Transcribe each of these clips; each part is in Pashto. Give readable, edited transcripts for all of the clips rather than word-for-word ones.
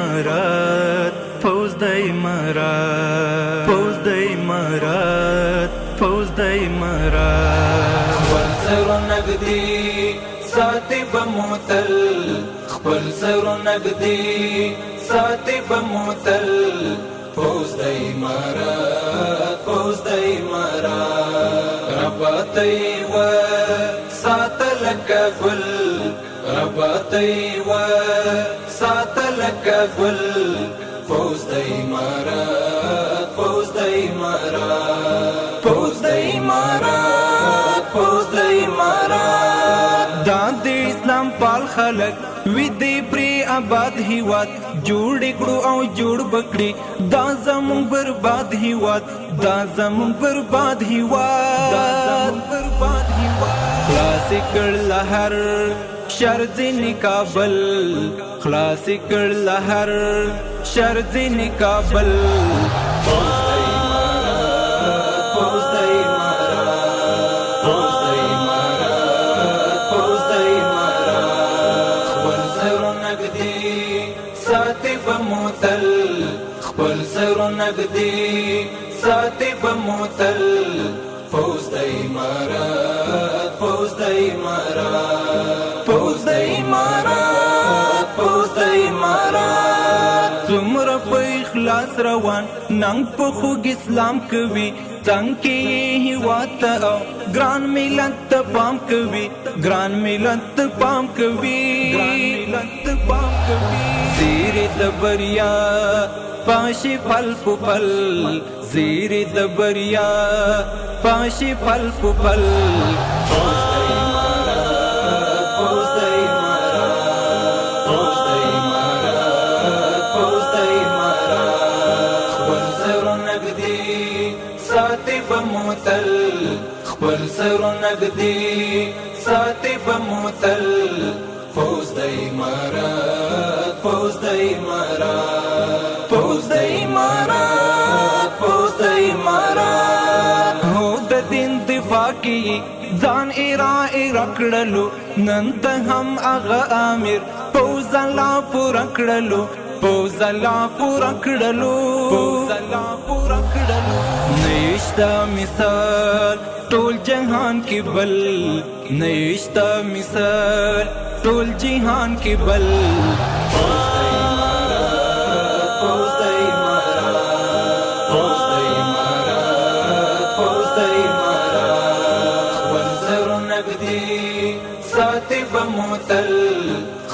امارات پوز د امارات پوز د امارات پوز د امارات خپل سر نګدي ساتي بموتل خپل سر نګدي ساتي بموتل پوز د امارات پوز د امارات رباطي و ساتل کګل رباطي و ساتل کګل پوز د امارات پوز د امارات پوز د امارات پوز د امارات دا د اسلام پال خلق وی دی پری آباد هیواد جوړ کړو او جوړ بکړي دا زمون برباد هیواد دا زمون برباد هیواد دا زمون برباد هیواد خلاص کړ لهر شر ځنی کابل خلاص کړ لهر شر ځنی کابل خپل سر نګدي ساتي بموتل پوز د امارات پوز د امارات پوز د امارات پوز د امارات څومره په اخلاص روان ننګ په خوږ اسلام کوي څنګه یې هیواد ته او ګران ملت ته پام کوي ګران ملت ته پام کوي ګران ملت ته پام کوي زیر د بریا پاشي پل پل زیر د بریا پاشي پل پل بموتل خپل سر نګدي ساتي بموتل پوز د امارات پوز د امارات پوز د امارات پوز د امارات هو د دین دفاع کی ځان کړلو نن ته هم هغه امیر پوز لا پورا کړلو پوز لا پورا کړلو پوز لا پورا کړلو نشتا مثال ټول جهان کې بل نشتا مثال ټول جهان کې بل پوز د امارات پوز د امارات پوز د امارات خپل سر نګدي ساتي بموتل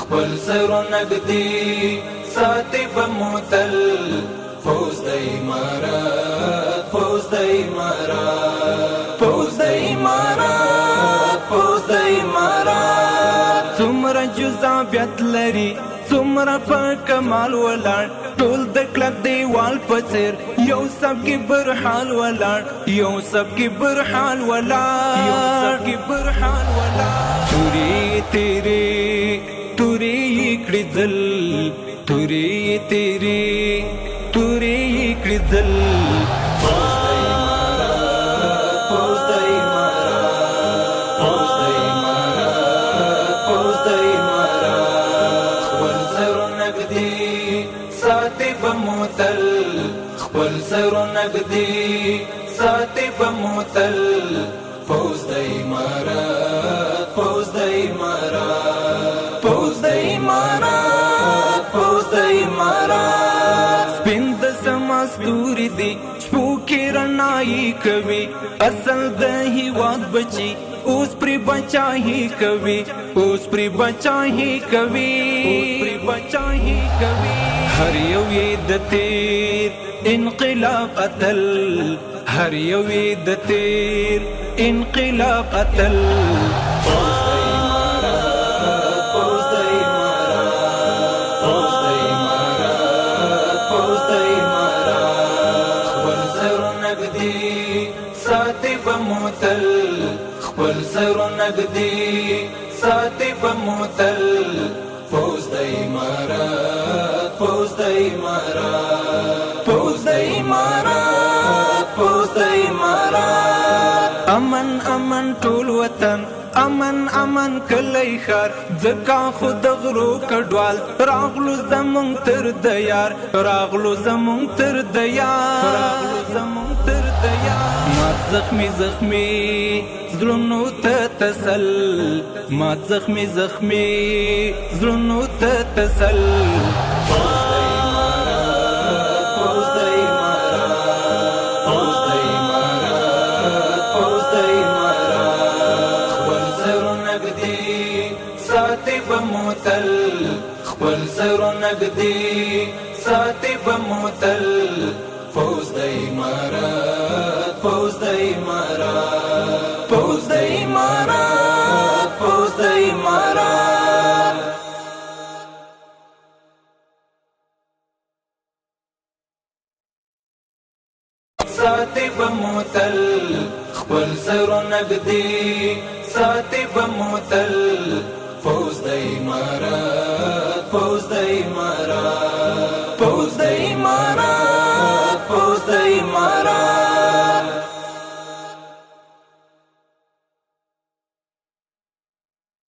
خپل سر نګدي ساتي بموتل پوز د امارات پوز د امارات پوز د امارات پوز د امارات څومره جذابیت لري څومره په کمال ولاړ ټول د کلک دیوال په څیر یو سب کې برحال ولاړ یو سب کې برحال ولاړ یو سب کې برحال ولاړ توري تیرې توري کړي ځل توري تیرې توري کړي ځل پوز د امارات پوز د امارات پوز د امارات خپل سر نګدي ساتي بموتل خپل سر نګدي ساتي بموتل پوز د امارات پوز د امارات پوز د امارات پوز د امارات سپین د سماستوري دی شپو کې رڼایي کوي اصل د هیواد بچي اوس پری بچاهي کوي اوس پری بچاهي کوي اوس پری بچاهي کوي هر یو یې د تیر انقلاب اتل هر یو یې د تیر انقلاب اتل ساتي بموتل خپل سر نګدي ساتي بموتل پوز د امارات پوز د امارات پوز د امارات پوز د امارات امن امن ټول وطن امن امن کلی خار ځکه خو د غرو کډوال راغلو زمونږ تر د یار راغلو زمونږ تر د یار مات زخمی زخمی زړونو ته تسل مات زخمی زخمی زړونو ته تسل بموتل خپل سرو نګدي ساتي بموتل فوز د امارات فوز د امارات فوز د امارات فوز د امارات ساتي بموتل خپل سرو نګدي ساتي بموتل